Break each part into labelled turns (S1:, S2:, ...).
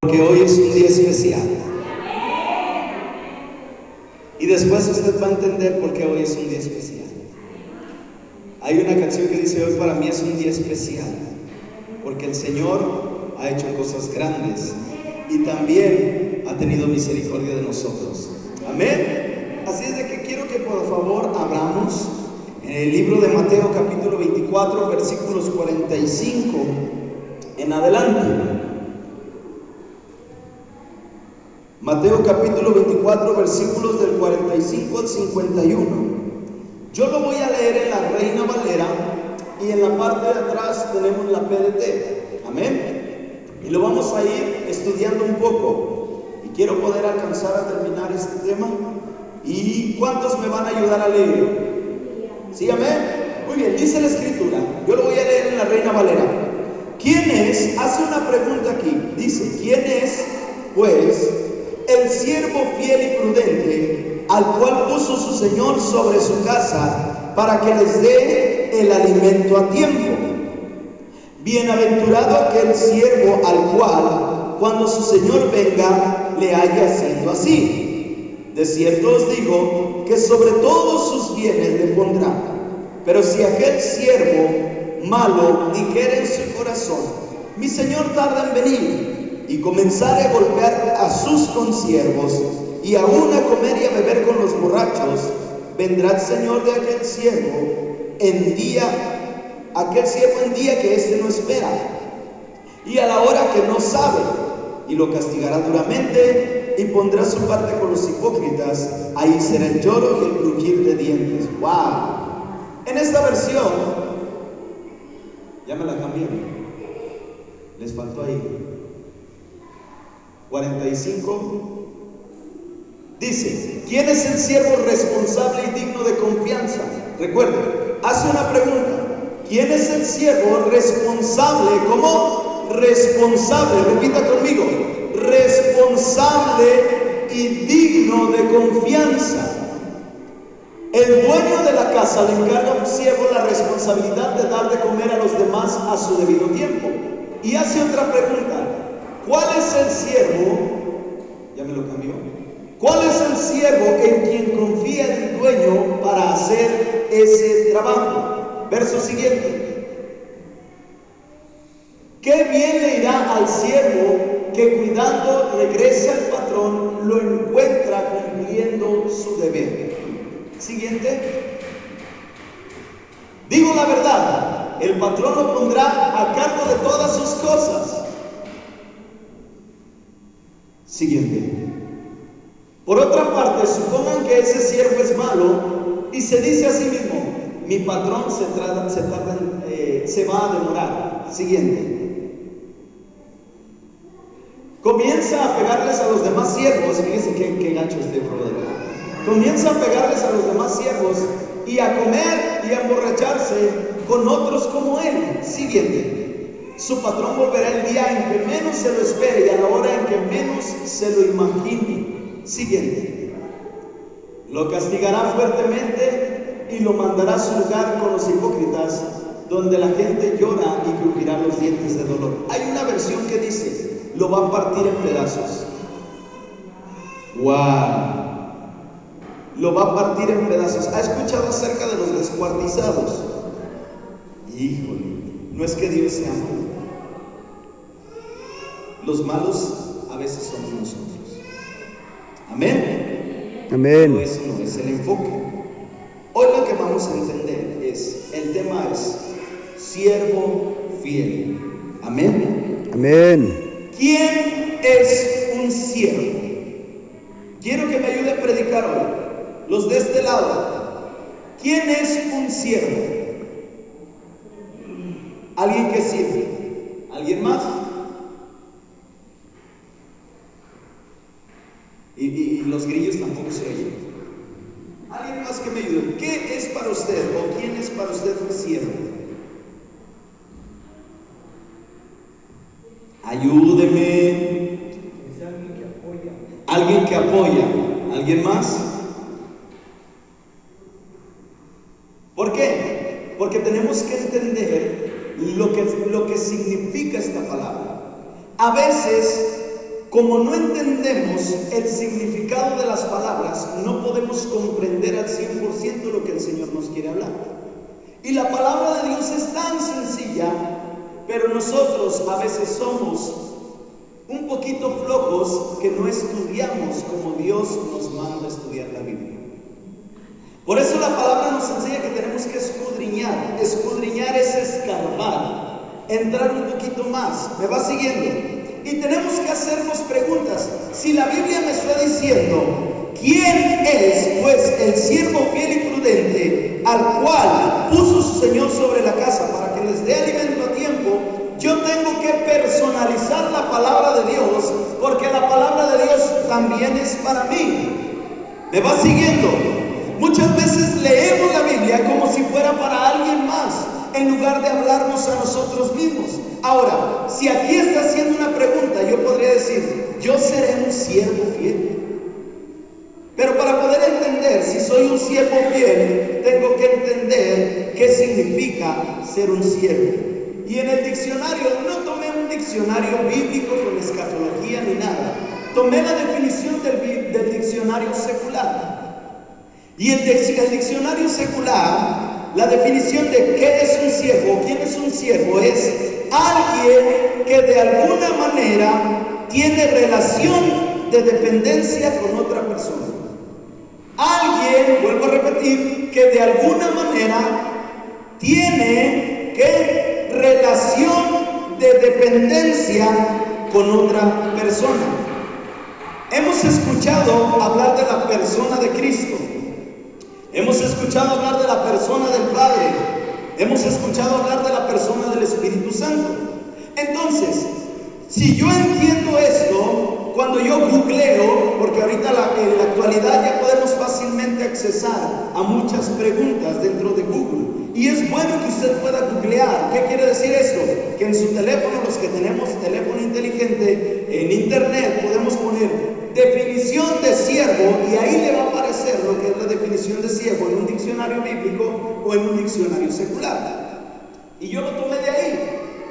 S1: Porque hoy es un día especial. Y después usted va a entender por qué hoy es un día especial. Hay una canción que dice: hoy para mí es un día especial, porque el Señor ha hecho cosas grandes y también ha tenido misericordia de nosotros. Amén. Así es de que quiero que por favor abramos en el libro de Mateo capítulo 24 versículos 45 en adelante. Mateo capítulo 24 versículos del 45 al 51. Yo lo voy a leer en la Reina Valera y en la parte de atrás tenemos la PDT. Amén. Y lo vamos a ir estudiando un poco. Y quiero poder alcanzar a terminar este tema. ¿Y cuántos me van a ayudar a leer? ¿Sí, amén? Muy bien, dice la escritura. Yo lo voy a leer en la Reina Valera. ¿Quién es? Hace una pregunta aquí. Dice: ¿quién es, pues, el siervo fiel y prudente, al cual puso su Señor sobre su casa, para que les dé el alimento a tiempo? Bienaventurado aquel siervo al cual, cuando su Señor venga, le haya haciendo así. De cierto os digo que sobre todos sus bienes le pondrá. Pero si aquel siervo malo dijere en su corazón: mi Señor tarda en venir, y comenzare a golpear a sus consiervos, y aún a comer y a beber con los borrachos, vendrá el Señor de aquel siervo en día que éste no espera, y a la hora que no sabe, y lo castigará duramente, y pondrá su parte con los hipócritas. Ahí será el lloro y el crujir de dientes. ¡Wow! En esta versión, ya me la cambié, les faltó ahí 45. Dice: ¿quién es el siervo responsable y digno de confianza? Recuerden, hace una pregunta: ¿quién es el siervo responsable? ¿Cómo? Responsable, repita conmigo: responsable y digno de confianza. El dueño de la casa le encarga a un siervo la responsabilidad de dar de comer a los demás a su debido tiempo. Y hace otra pregunta: ¿cuál es el siervo? Ya me lo cambió. ¿Cuál es el siervo en quien confía el dueño para hacer ese trabajo? Verso siguiente. ¿Qué bien le irá al siervo que cuidando regresa al patrón, lo encuentra cumpliendo su deber? Siguiente. Digo la verdad, el patrón lo pondrá a cargo de todas sus cosas. Siguiente. Por otra parte, supongan que ese siervo es malo y se dice a sí mismo: mi patrón se va a demorar. Siguiente. Comienza a pegarles a los demás siervos. Fíjense qué gancho este brother. Comienza a pegarles a los demás siervos y a comer y a emborracharse con otros como él. Siguiente. Su patrón volverá el día en que menos se lo espere y a la hora en que menos se lo imagine. Siguiente. Lo castigará fuertemente y lo mandará a su lugar con los hipócritas, donde la gente llora y crujirá los dientes de dolor. Hay una versión que dice: lo va a partir en pedazos. ¡Wow! Lo va a partir en pedazos. ¿Ha escuchado acerca de los descuartizados? Híjole, no es que Dios sea malo. Los malos a veces somos nosotros. Amén.
S2: Amén.
S1: Pero eso no es el enfoque. Hoy lo que vamos a entender el tema es siervo fiel. Amén.
S2: Amén.
S1: ¿Quién es un siervo? Quiero que me ayude a predicar hoy. Los de este lado. ¿Quién es un siervo? ¿Alguien que sirve? ¿Alguien más? Y los grillos tampoco se oyen. ¿Alguien más que me ayude? ¿Qué es para usted o quién es para usted un siervo? Ayúdeme.
S3: Es alguien que apoya.
S1: Alguien que apoya. ¿Alguien más? ¿Por qué? Porque tenemos que entender lo que significa esta palabra. A veces como no entendemos el significado de las palabras, no podemos comprender al 100% lo que el Señor nos quiere hablar. Y la palabra de Dios es tan sencilla, pero nosotros a veces somos un poquito flojos que no estudiamos como Dios nos manda a estudiar la Biblia. Por eso la palabra nos enseña que tenemos que escudriñar. Escudriñar es escarbar, entrar un poquito más. ¿Me va siguiendo? Y tenemos que hacernos preguntas. Si la Biblia me está diciendo, ¿quién es pues el siervo fiel y prudente al cual puso su Señor sobre la casa para que les dé alimento a tiempo? Yo tengo que personalizar la palabra de Dios, porque la palabra de Dios también es para mí. ¿Me va siguiendo? Muchas veces leemos la Biblia como si fuera para alguien más, en lugar de hablarnos a nosotros mismos. Ahora, si aquí está haciendo una pregunta, yo podría decir, yo seré un siervo fiel. Pero para poder entender si soy un siervo fiel, tengo que entender qué significa ser un siervo. Y en el diccionario, no tomé un diccionario bíblico con escatología ni nada, tomé la definición del diccionario secular. Y el diccionario secular, la definición de qué es un siervo, quién es un siervo, es alguien que de alguna manera tiene relación de dependencia con otra persona. Alguien, vuelvo a repetir, que de alguna manera tiene relación de dependencia con otra persona. Hemos escuchado hablar de la persona de Cristo. Hemos escuchado hablar de la persona del Padre. Hemos escuchado hablar de la persona del Espíritu Santo. Entonces, si yo entiendo esto, cuando yo googleo, porque ahorita en la actualidad ya podemos fácilmente accesar a muchas preguntas dentro de Google. Y es bueno que usted pueda googlear. ¿Qué quiere decir esto? Que en su teléfono, los que tenemos teléfono inteligente, en internet podemos poner definición de siervo y ahí le va a aparecer lo que es la definición de siervo en un diccionario bíblico o en un diccionario secular. Y yo lo tomé de ahí.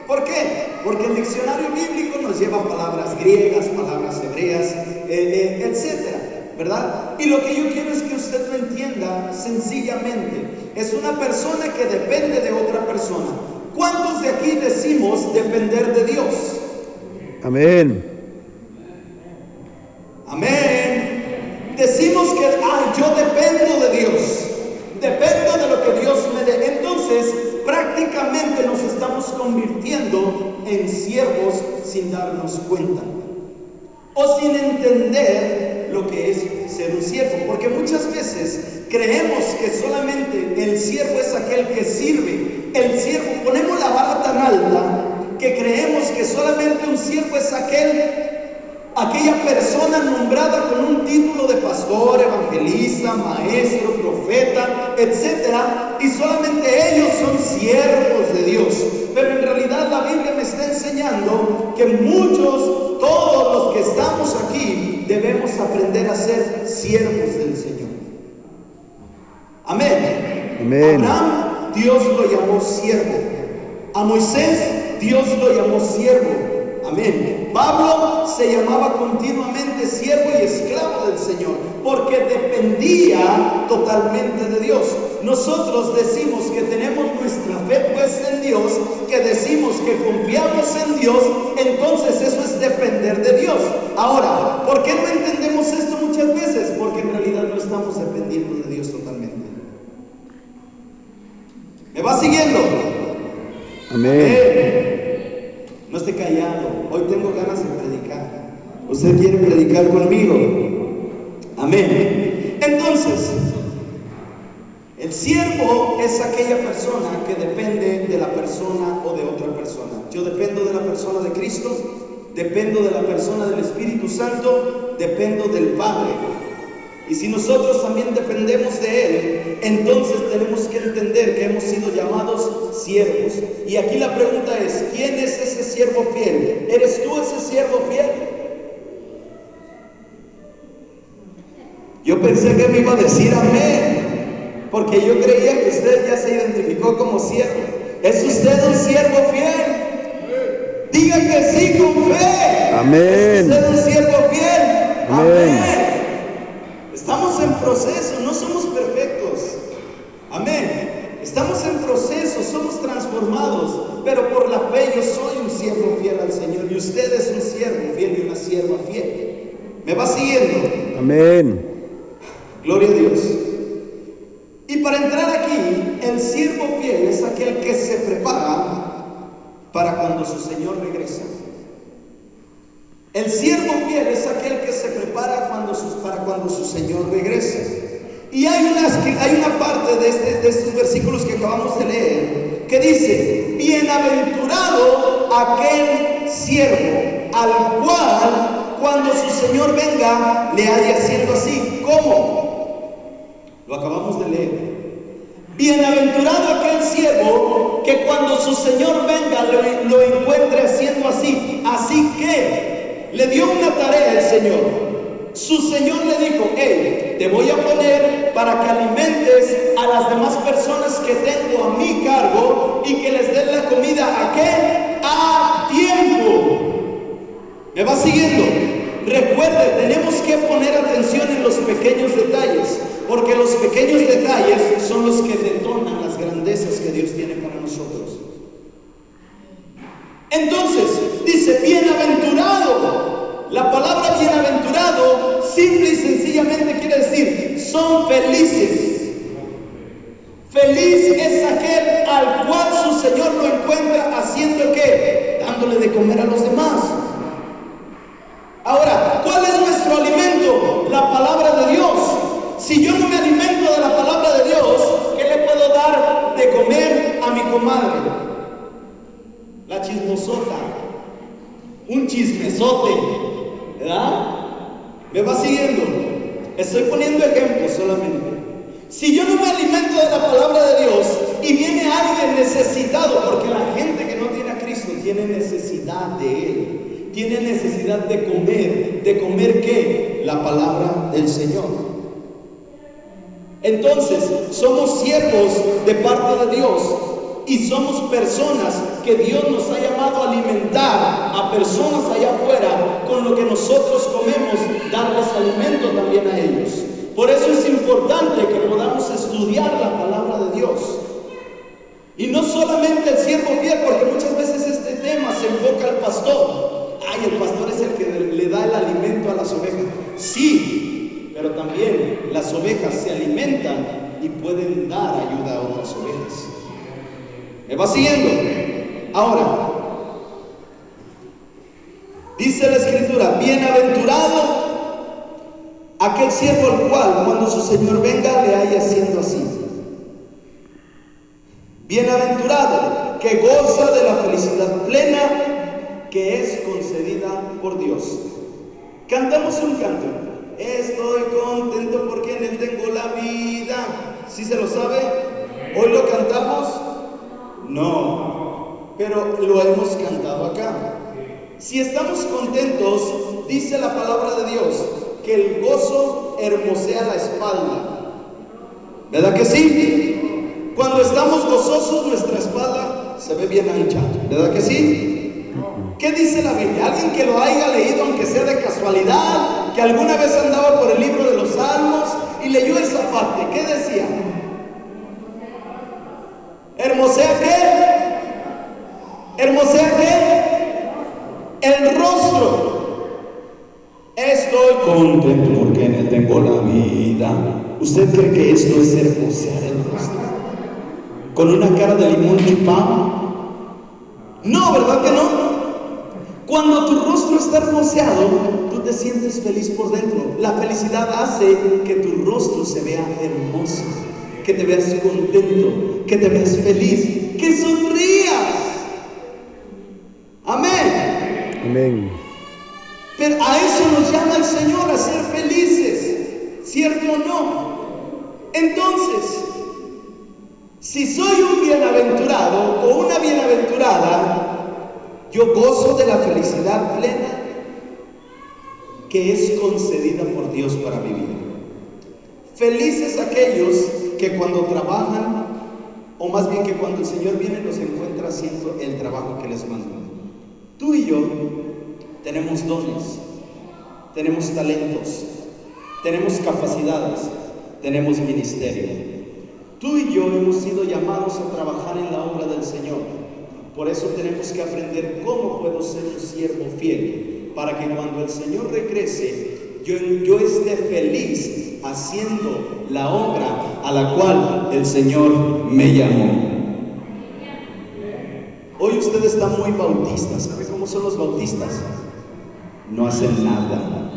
S1: ¿Por qué? Porque el diccionario bíblico nos lleva palabras griegas, palabras hebreas, etcétera, ¿verdad? Y lo que yo quiero es que usted lo entienda sencillamente. Es una persona que depende de otra persona. ¿Cuántos de aquí decimos depender de Dios?
S2: Amén.
S1: Amén. Decimos que yo dependo de Dios, dependo de lo que Dios me dé. Entonces, prácticamente nos estamos convirtiendo en siervos sin darnos cuenta, o sin entender lo que es ser un siervo, porque muchas veces creemos que solamente el siervo es aquel que sirve. El siervo, ponemos la vara tan alta que creemos que solamente un siervo es aquella persona nombrada con un título de pastor, evangelista, maestro, profeta, etcétera, y solamente ellos son siervos de Dios. Pero en realidad la Biblia me está enseñando que todos los que estamos aquí, debemos aprender a ser siervos del Señor. Amén.
S2: Amén.
S1: Abraham, Dios lo llamó siervo. A Moisés, Dios lo llamó siervo. Amén. Pablo se llamaba continuamente siervo y esclavo del Señor, porque dependía totalmente de Dios. Nosotros decimos que tenemos nuestra fe puesta en Dios, que decimos que confiamos en Dios, entonces eso es depender de Dios. Ahora, ¿por qué no entendemos esto muchas veces? Porque en realidad no estamos dependiendo de Dios totalmente. ¿Me va siguiendo?
S2: Amén.
S1: No esté callado, hoy tengo ganas de predicar. ¿Usted quiere predicar conmigo? Amén. Entonces, el siervo es aquella persona que depende de la persona o de otra persona. Yo dependo de la persona de Cristo, dependo de la persona del Espíritu Santo, dependo del Padre. Y si nosotros también dependemos de Él, entonces tenemos que entender que hemos sido llamados siervos. Y aquí la pregunta es, ¿quién es ese siervo fiel? ¿Eres tú ese siervo fiel? Yo pensé que me iba a decir amén, porque yo creía que usted ya se identificó como siervo. ¿Es usted un siervo fiel? Diga que sí con fe.
S2: Amén.
S1: Es ser un siervo fiel.
S2: Amén.
S1: Estamos en proceso, no somos perfectos. Amén. Estamos en proceso, somos transformados, pero por la fe yo soy un siervo fiel al Señor y usted es un siervo fiel y una sierva fiel. ¿Me va siguiendo?
S2: Amén.
S1: Gloria a Dios. Y para entrar aquí, el siervo fiel es aquel que se prepara para cuando su Señor regresa. El siervo fiel es aquel que se prepara para cuando su Señor regrese. Y hay una parte de estos versículos que acabamos de leer que dice: bienaventurado aquel siervo al cual cuando su Señor venga le haya haciendo así. ¿Cómo? Lo acabamos de leer. Bienaventurado aquel siervo que cuando su Señor venga lo encuentre haciendo así. Así que le dio una tarea al Señor. Su Señor le dijo: hey, te voy a poner para que alimentes a las demás personas que tengo a mi cargo y que les des la comida ¿a qué? A tiempo. ¿Me va siguiendo? Recuerde, tenemos que poner atención en los pequeños detalles, porque los pequeños detalles son los que detonan las grandezas que Dios tiene para nosotros. Entonces, dice bienaventurado. La palabra bienaventurado simple y sencillamente quiere decir son felices. Feliz es aquel al cual su Señor lo encuentra haciendo ¿qué? Dándole de comer a los demás. Ahora, ¿cuál es nuestro alimento? La palabra de Dios. Si yo no me alimento de la palabra de Dios, ¿qué le puedo dar de comer a mi comadre? La chismosota, un chismesote, ¿verdad? ¿Me va siguiendo? Estoy poniendo ejemplos solamente. Si yo no me alimento de la palabra de Dios y viene alguien necesitado, porque la gente que no tiene a Cristo tiene necesidad de Él, tiene necesidad de comer ¿qué? La palabra del Señor. Entonces, somos siervos de parte de Dios y somos personas que Dios nos ha llamado a alimentar a personas allá afuera con lo que nosotros comemos, darles alimento también a ellos. Por eso es importante que podamos estudiar la palabra de Dios. Y no solamente el siervo fiel, porque muchas veces este tema se enfoca al pastor. Ay, el pastor es el que le da el alimento a las ovejas. Sí, pero también las ovejas se alimentan y pueden dar ayuda a otras ovejas. ¿Me va siguiendo? Ahora, dice la Escritura: bienaventurado aquel siervo al cual cuando su Señor venga le haya haciendo así. Bienaventurado que goza de la felicidad plena que es concedida por Dios. Cantamos un canto: estoy contento porque en Él tengo la vida. ¿Sí se lo sabe? ¿Hoy lo cantamos? No, pero lo hemos cantado acá. Si estamos contentos, dice la palabra de Dios que el gozo hermosea la espalda. ¿Verdad que sí? Cuando estamos gozosos, nuestra espalda se ve bien ancha. ¿Verdad que sí? ¿Qué dice la Biblia? Alguien que lo haya leído, aunque sea de casualidad, que alguna vez andaba por el libro de los Salmos y leyó esa parte. ¿Qué decía? ¿Hermosea qué? ¿Hermosea qué? El rostro. Estoy contento porque en Él tengo la vida. ¿Usted cree que esto es hermosear el rostro? ¿Con una cara de limón chupado? No, ¿verdad que no? Cuando tu rostro está hermoseado, tú te sientes feliz por dentro. La felicidad hace que tu rostro se vea hermoso, que te veas contento, que te veas feliz, que sonrías. Amén.
S2: Amén.
S1: Pero a eso nos llama el Señor, a ser felices, ¿cierto o no? Entonces, si soy un bienaventurado o una bienaventurada, yo gozo de la felicidad plena que es concedida por Dios para mi vida. Felices aquellos que cuando trabajan, o más bien que cuando el Señor viene los encuentra haciendo el trabajo que les mandó. Tú y yo tenemos dones, tenemos talentos, tenemos capacidades, tenemos ministerio. Tú y yo hemos sido llamados a trabajar en la obra del Señor. Por eso tenemos que aprender cómo puedo ser un siervo fiel, para que cuando el Señor regrese, yo esté feliz haciendo la obra a la cual el Señor me llamó. Hoy usted está muy bautista. ¿Sabe cómo son los bautistas? No hacen nada.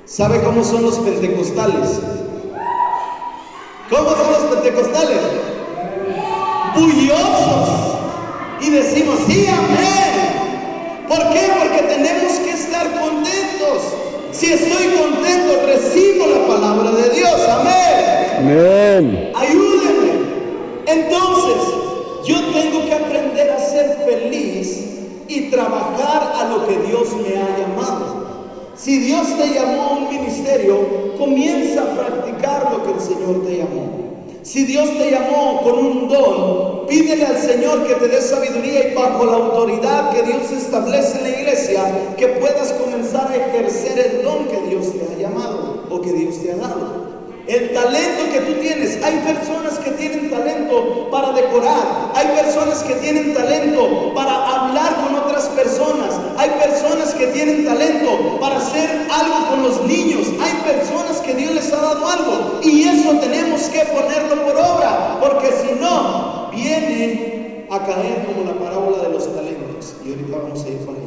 S1: ¿Sabe cómo son los pentecostales? ¿Cómo son los pentecostales? Bullosos. Y decimos, sí, amén. ¿Por qué? Porque tenemos que estar contentos. Si estoy contento, recibo la palabra de Dios. Amén.
S2: Amén.
S1: Ayúdenme. Entonces, yo tengo que aprender a ser feliz y trabajar a lo que Dios me ha llamado. Si Dios te llamó a un ministerio, comienza a practicar lo que el Señor te llamó. Si Dios te llamó con un don, pídele al Señor que te dé sabiduría y bajo la autoridad que Dios establece en la iglesia, que puedas comenzar a ejercer el don que Dios te ha llamado o que Dios te ha dado. El talento que tú tienes, hay personas que tienen talento para decorar, hay personas que tienen talento para hablar con otras personas, hay personas que tienen talento para hacer algo con los niños, hay personas que Dios les ha dado algo y eso tenemos que ponerlo por obra, porque si no, viene a caer como la parábola de los talentos. Y ahorita vamos a ir con ella.